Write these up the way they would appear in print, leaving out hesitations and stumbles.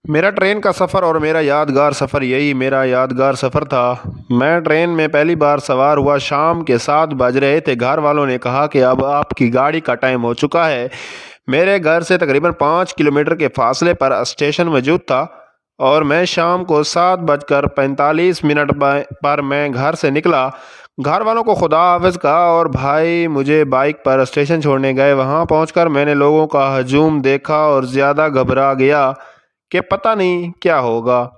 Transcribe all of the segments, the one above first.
میرا ٹرین کا سفر اور میرا یادگار سفر یہی میرا یادگار سفر تھا۔ میں ٹرین میں پہلی بار سوار ہوا، شام کے 7 بج رہے تھے۔ گھر والوں نے کہا کہ اب آپ کی گاڑی کا ٹائم ہو چکا ہے۔ میرے گھر سے تقریباً 5 کلومیٹر کے فاصلے پر اسٹیشن موجود تھا اور میں شام کو 7:45 پر میں گھر سے نکلا۔ گھر والوں کو خدا حافظ کہا اور بھائی مجھے بائک پر اسٹیشن چھوڑنے گئے۔ وہاں پہنچ کر میں نے لوگوں کا ہجوم دیکھا اور زیادہ گھبرا گیا کہ پتہ نہیں کیا ہوگا،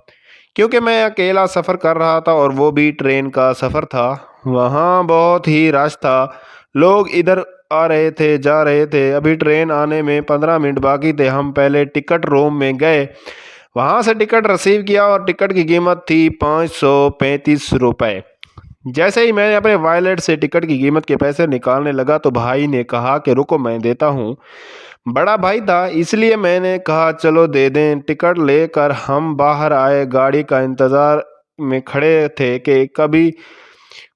کیونکہ میں اکیلا سفر کر رہا تھا اور وہ بھی ٹرین کا سفر تھا۔ وہاں بہت ہی رش تھا، لوگ ادھر آ رہے تھے جا رہے تھے۔ ابھی ٹرین آنے میں 15 منٹ باقی تھے۔ ہم پہلے ٹکٹ روم میں گئے، وہاں سے ٹکٹ ریسیو کیا اور ٹکٹ کی قیمت تھی 535 روپے۔ جیسے ہی میں نے اپنے وائلیٹ سے ٹکٹ کی قیمت کے پیسے نکالنے لگا تو بھائی نے کہا کہ رکو میں دیتا ہوں۔ بڑا بھائی تھا اس لیے میں نے کہا چلو دے دیں۔ ٹکٹ لے کر ہم باہر آئے، گاڑی کا انتظار میں کھڑے تھے کہ کبھی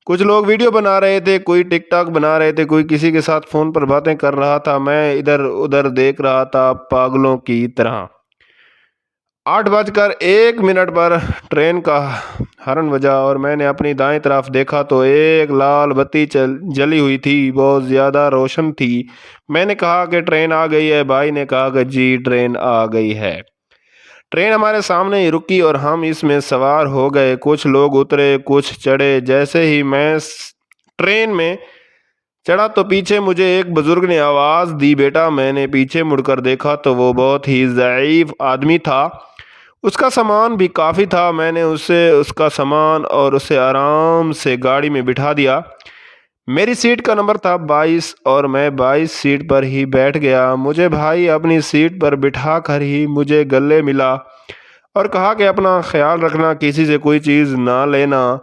کچھ لوگ ویڈیو بنا رہے تھے، کوئی ٹک ٹاک بنا رہے تھے، کوئی کسی کے ساتھ فون پر باتیں کر رہا تھا۔ میں ادھر ادھر دیکھ رہا تھا پاگلوں کی طرح۔ 8:01 پر ٹرین کا ہارن بجا اور میں نے اپنی دائیں طرف دیکھا تو ایک لال بتی جلی ہوئی تھی، بہت زیادہ روشن تھی۔ میں نے کہا کہ ٹرین آ گئی ہے۔ بھائی نے کہا کہ جی ٹرین آ گئی ہے۔ ٹرین ہمارے سامنے ہی رکی اور ہم اس میں سوار ہو گئے۔ کچھ لوگ اترے، کچھ چڑھے۔ جیسے ہی میں ٹرین میں چڑھا تو پیچھے مجھے ایک بزرگ نے آواز دی، بیٹا۔ میں نے پیچھے مڑ کر دیکھا تو وہ بہت ہی ضعیف آدمی تھا، اس کا سامان بھی کافی تھا۔ میں نے اس کا سامان اور اسے آرام سے گاڑی میں بٹھا دیا۔ میری سیٹ کا نمبر تھا 22 اور میں 22 سیٹ پر ہی بیٹھ گیا۔ مجھے بھائی اپنی سیٹ پر بٹھا کر ہی مجھے گلے ملا اور کہا کہ اپنا خیال رکھنا، کسی سے کوئی چیز نہ لینا،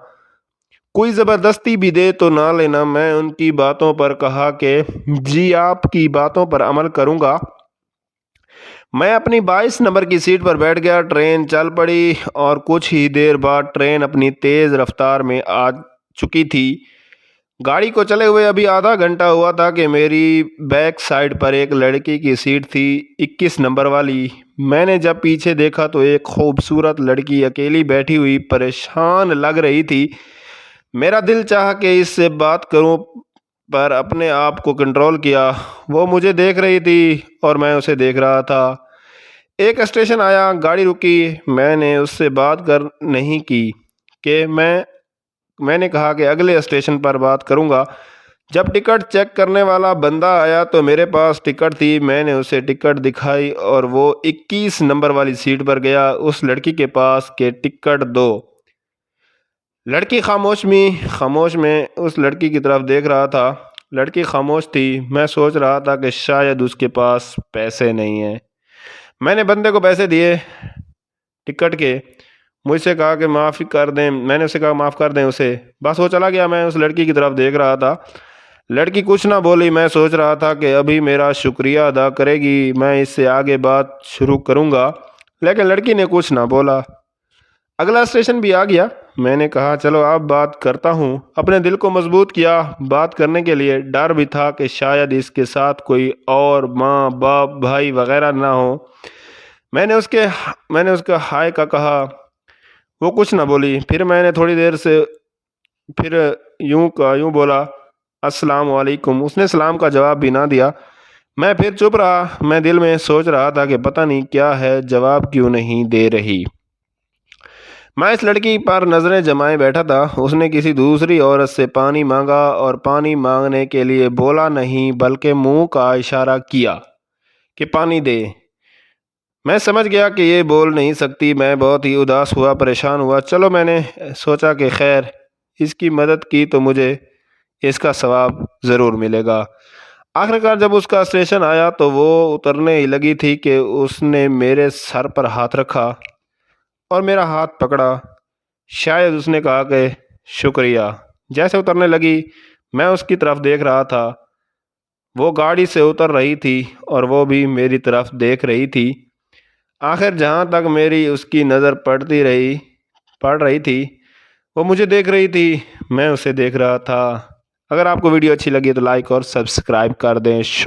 کوئی زبردستی بھی دے تو نہ لینا۔ میں ان کی باتوں پر کہا کہ جی آپ کی باتوں پر عمل کروں گا۔ میں اپنی 22 نمبر کی سیٹ پر بیٹھ گیا۔ ٹرین چل پڑی اور کچھ ہی دیر بعد ٹرین اپنی تیز رفتار میں آ چکی تھی۔ گاڑی کو چلے ہوئے ابھی آدھا گھنٹہ ہوا تھا کہ میری بیک سائڈ پر ایک لڑکی کی سیٹ تھی، 21 نمبر والی۔ میں نے جب پیچھے دیکھا تو ایک خوبصورت لڑکی اکیلی بیٹھی ہوئی پریشان لگ رہی تھی۔ میرا دل چاہا کہ اس سے بات کروں پر اپنے آپ کو کنٹرول کیا۔ وہ مجھے دیکھ رہی تھی اور میں اسے دیکھ رہا تھا۔ ایک اسٹیشن آیا، گاڑی رکی۔ میں نے اس سے بات نہیں کی کہ میں نے کہا کہ اگلے اسٹیشن پر بات کروں گا۔ جب ٹکٹ چیک کرنے والا بندہ آیا تو میرے پاس ٹکٹ تھی۔ میں نے اسے ٹکٹ دکھائی اور وہ 21 نمبر والی سیٹ پر گیا، اس لڑکی کے پاس کہ ٹکٹ دو۔ لڑکی خاموش میں اس لڑکی کی طرف دیکھ رہا تھا۔ لڑکی خاموش تھی۔ میں سوچ رہا تھا کہ شاید اس کے پاس پیسے نہیں ہیں۔ میں نے بندے کو پیسے دیے ٹکٹ کے، مجھ سے کہا کہ معاف کر دیں۔ میں نے اسے کہا معاف کر دیں اسے، بس وہ چلا گیا۔ میں اس لڑکی کی طرف دیکھ رہا تھا۔ لڑکی کچھ نہ بولی۔ میں سوچ رہا تھا کہ ابھی میرا شکریہ ادا کرے گی، میں اس سے آگے بات شروع کروں گا، لیکن لڑکی نے کچھ نہ بولا۔ اگلا اسٹیشن بھی آ گیا۔ میں نے کہا چلو اب بات کرتا ہوں۔ اپنے دل کو مضبوط کیا بات کرنے کے لیے۔ ڈر بھی تھا کہ شاید اس کے ساتھ کوئی اور ماں باپ بھائی وغیرہ نہ ہو۔ میں نے اس کا ہائے کا کہا، وہ کچھ نہ بولی۔ پھر میں نے تھوڑی دیر سے یوں بولا السلام علیکم۔ اس نے سلام کا جواب بھی نہ دیا۔ میں پھر چپ رہا۔ میں دل میں سوچ رہا تھا کہ پتہ نہیں کیا ہے، جواب کیوں نہیں دے رہی۔ میں اس لڑکی پر نظریں جمائے بیٹھا تھا۔ اس نے کسی دوسری عورت سے پانی مانگا اور پانی مانگنے کے لیے بولا نہیں بلکہ منہ کا اشارہ کیا کہ پانی دے۔ میں سمجھ گیا کہ یہ بول نہیں سکتی۔ میں بہت ہی اداس ہوا، پریشان ہوا۔ چلو میں نے سوچا کہ خیر اس کی مدد کی تو مجھے اس کا ثواب ضرور ملے گا۔ آخرکار جب اس کا اسٹیشن آیا تو وہ اترنے ہی لگی تھی کہ اس نے میرے سر پر ہاتھ رکھا اور میرا ہاتھ پکڑا۔ شاید اس نے کہا کہ شکریہ۔ جیسے اترنے لگی میں اس کی طرف دیکھ رہا تھا۔ وہ گاڑی سے اتر رہی تھی اور وہ بھی میری طرف دیکھ رہی تھی۔ آخر جہاں تک میری اس کی نظر پڑ رہی تھی وہ مجھے دیکھ رہی تھی، میں اسے دیکھ رہا تھا۔ اگر آپ کو ویڈیو اچھی لگی تو لائک اور سبسکرائب کر دیں۔ شکریہ۔